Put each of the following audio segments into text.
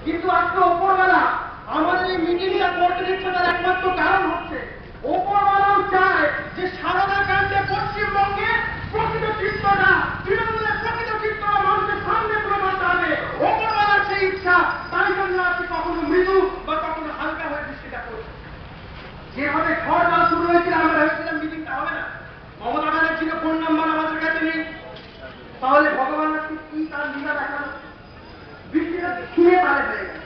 কিন্তু আজকে ওপরওয়ালা আমাদের এই মিটিংটা করতে দিচ্ছে, তার একমাত্র কারণ হচ্ছে ওপরওয়ালাও চায় যে সারদা কাণ্ডে পশ্চিমবঙ্গে প্রকৃত চিত্রটা, তৃণমূলের প্রকৃত চিত্রটা মানুষের সামনে তুলে ধরতে হবে। ওপরওয়ালার সেই ইচ্ছা, তাই জন্য আপনি কখনো মৃদু বা কখনো হালকা হয়ে দৃষ্টিটা করছেন। যেভাবে ঝড় জল শুরু হয়েছিল আমরা ভেবেছিলাম মিটিংটা হবে না। মমতা ব্যানার্জির ফোন নাম্বার আমাদের কাছে নেই, তাহলে ভগবান কি তার লীলা দেখালো? বৃষ্টিটা ছুঁয়ে পারে হয়ে গেল।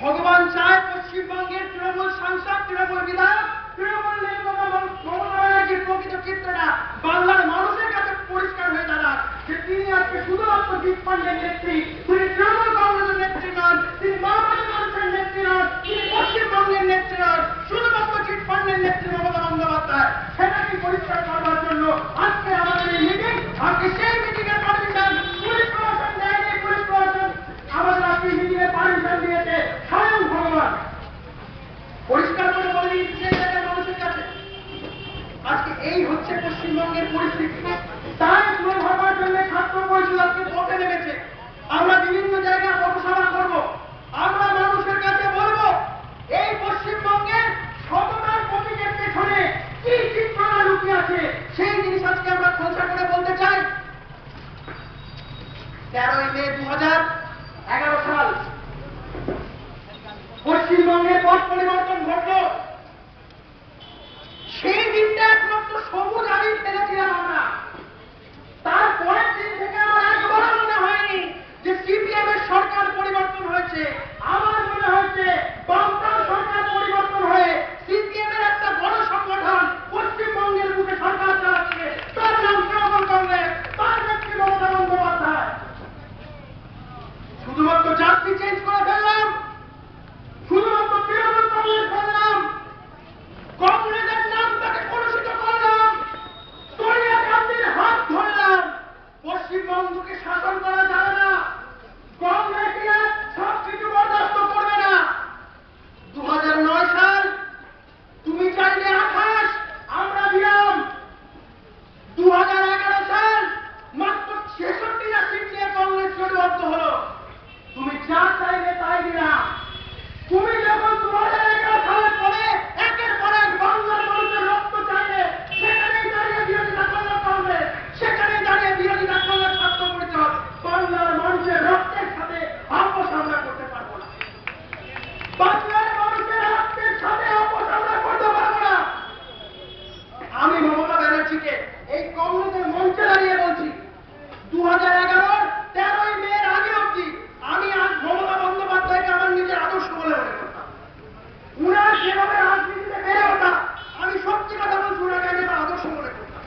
ভগবান চায় পশ্চিমবঙ্গের তৃণমূল সাংসদ, তৃণমূল বিধায়ক, তৃণমূল নেতা মমতা ব্যানার্জির প্রকৃত চিত্রটা বাংলার মানুষের কাছে পরিষ্কার হয়ে দাঁড়াক যে তিনি আজকে শুধুমাত্র জিৎ পান্ডের নেত্রী, তিনি তৃণমূল কংগ্রেসের নেত্রী নন, তিনি মানবাধিকার মানুষের নেত্রী নন, তিনি পশ্চিমবঙ্গের নেত্রী নন, শুধুমাত্র জিৎ পান্ডের নেত্রী মমতা বন্দ্যোপাধ্যায়। সেটাকে পরিষ্কার করবার জন্য আজকে আমাদের এই মিটিং। আজকে সেই মিটিং এর পারমিশন পুলিশ প্রশাসন দেয়নি, পুলিশ প্রশাসন আমাদের আজকে মিটিং এর পারমিশন দিয়েছে স্বয়ং ভগবান। পরিষ্কার করে বলে দিচ্ছে মানুষের কাছে আজকে এই হচ্ছে পশ্চিমবঙ্গের পরিস্থিতি। তাই তুলে ধরবার জন্য ছাত্র পরিষদ আজকে পথে নেমেছে। আমরা বিভিন্ন জায়গায় পথসভা করব, আমরা মানুষের কাছে বলবো এই পশ্চিমবঙ্গের সততার প্রতীকের পেছনে কি চিত্রটা লুকিয়ে আছে সেই জিনিস আজকে আমরা খোঁজা করে বলতে চাই। 13ই মে 2011 সাল পশ্চিমবঙ্গের পথ পরিবর্তন ঘটল। সেই দিনটা একমাত্র সবুজ আবির ফেলেছিলাম আমরা। তারপরের দিন থেকে আমার একবারও মনে হয়নি যে সিপিএম এর সরকার পরিবর্তন হয়েছে। আমার মনে হয়েছে বামফ্রন্ট সরকার পরিবর্তন হয়ে সিপিএম এর একটা বড় সংগঠন পশ্চিমবঙ্গের বুকে সরকার চালাচ্ছে, তার নাম তৃণমূল কংগ্রেস, তার নেত্রী মমতা বন্দ্যোপাধ্যায়। শুধুমাত্র জাতি চেঞ্জ করে ফেললাম, শুধুমাত্র তৃণমূল কংগ্রেস ফেললাম, কংগ্রেসের নামটাকে কলুষিত করলাম, সোনিয়া গান্ধীর হাত ধরলাম। পশ্চিমবঙ্গকে শাসন করা যাবে না, কংগ্রেসীরা সবকিছু বরদাস্ত করবে না। 2009 সাল তুমি চাইলে আকাশ, আমরা দিলাম। 2011 সাল মাত্র 66টা সিট নিয়ে কংগ্রেস জোটবদ্ধ হলো, তুমি যা চাইলে তাই দিলাম। তুমি যখন 2011 সালের পরে একের পর এক বাংলার মানুষের রক্ত চাইলে সেখানেই দাঁড়িয়ে বিরোধিতা করলো কংগ্রেস, সেখানেই দাঁড়িয়ে বিরোধিতা করলো ছাত্র পরিষদ। বাংলার মানুষের রক্তের সাথে আপোষ আমরা করতে পারবো না, বাংলার মানুষের রক্তের সাথে আপোষ আমরা করতে পারবো না। আমি মমতা ব্যানার্জিকে এই কংগ্রেসের মঞ্চে দাঁড়িয়ে বলছি, 2011 13ই মে আগে অবধি আমি আজ মমতা বন্দ্যোপাধ্যায়কে আমার নিজের আদর্শ বলে মনে করতাম। উনার যেভাবে রাজনীতিতে বেড়ে ওঠা, আমি সত্যি কথা বলছি, উনাকে আমি আমার আদর্শ মনে করতাম।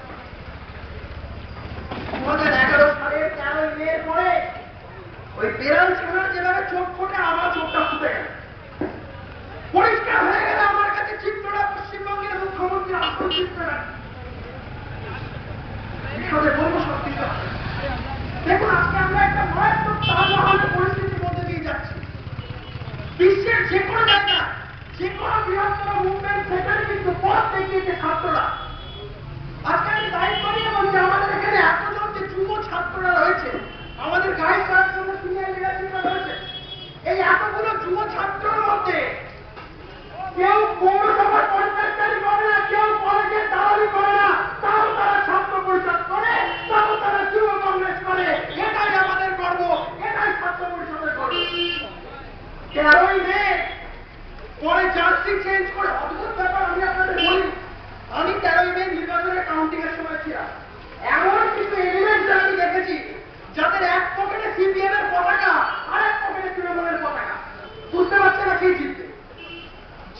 2011 সালের 13ই মে পরে ওই বেড়াল ছানার যেভাবে চোখ ফোটে, আমার চোখটা ফুটে গেল। পরিষ্কার হয়ে গেল আমার কাছে চিত্রটা, পশ্চিমবঙ্গের মুখ্যমন্ত্রী আসল চিত্রটা। বিশদে বলবো সব কিছু। দেখুন, আজকে আমরা একটা মারাত্মক তাজমহলের পরিস্থিতির মধ্যে দিয়ে যাচ্ছি। বিশ্বের যে কোনো জায়গা, যে কোনো বৃহত্তর মুভমেন্ট, সেখানে কিন্তু পথ দেখিয়েছে ছাত্ররা। আজকে আমি দায়িত্ব নিয়ে বলছি, আমাদের এখানে এতজন যে যুব ছাত্ররা রয়েছে, আমাদের গাইড করার জন্য সিনিয়র লিডারশিপরা রয়েছে, এই এতগুলো যুব ছাত্রের মধ্যে কেউ পৌরসভার কন্ট্রাক্টারি করে না, কেউ কলেজের দালালি করে না, তাও তারা ছাত্র পরিষদ করে, তাও তারা যুব কংগ্রেস করে। এটাই আমাদের গর্ব, এটাই ছাত্র পরিষদের গর্ব। 13ই মে পরে জার্সি চেঞ্জ করে অদ্ভুত ব্যাপার আমি আপনাদের বলি। আমি 13ই মে নির্বাচনের কাউন্টিং এর সময় ছিলাম। এমন কিছু এলিমেন্ট আমি দেখেছি যাদের এক পকেটে সিপিএম এর পতাকা আর এক পকেটে তৃণমূলের পতাকা। বুঝতে পারছে না কে জিতবে।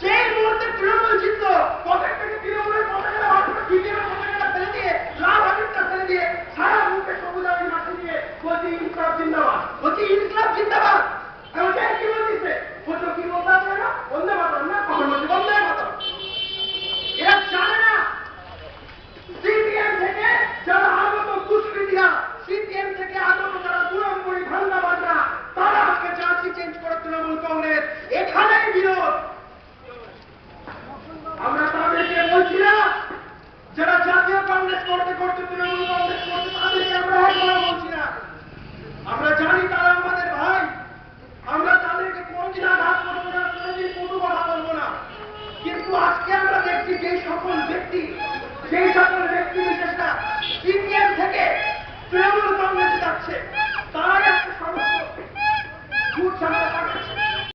যে মুহূর্তে তৃণমূল জিতল, পকেট থেকে তৃণমূলের পতাকাটা বার করে সিপিএম এর পতাকাটা ফেলে দিয়ে, লাল হাবিবটা ফেলে দিয়ে, সারা মুখে সবুজ আবি মাটি দিয়ে বলছি ইনকলাব জিন্দাবাদ, বলছি ইনকলাব জিন্দাবাদ। আমি কি বলছিস? বলছো কি বলতে হবে না, বন্দে মাতরম না, কখন বলছি বন্দে মাতরম। এরা জানে না সিপিএম থেকে যারা আগত দুষ্কৃতীরা, সিপিএম থেকে আগত যারা দুরম্বরী ধান্দা তুই আমার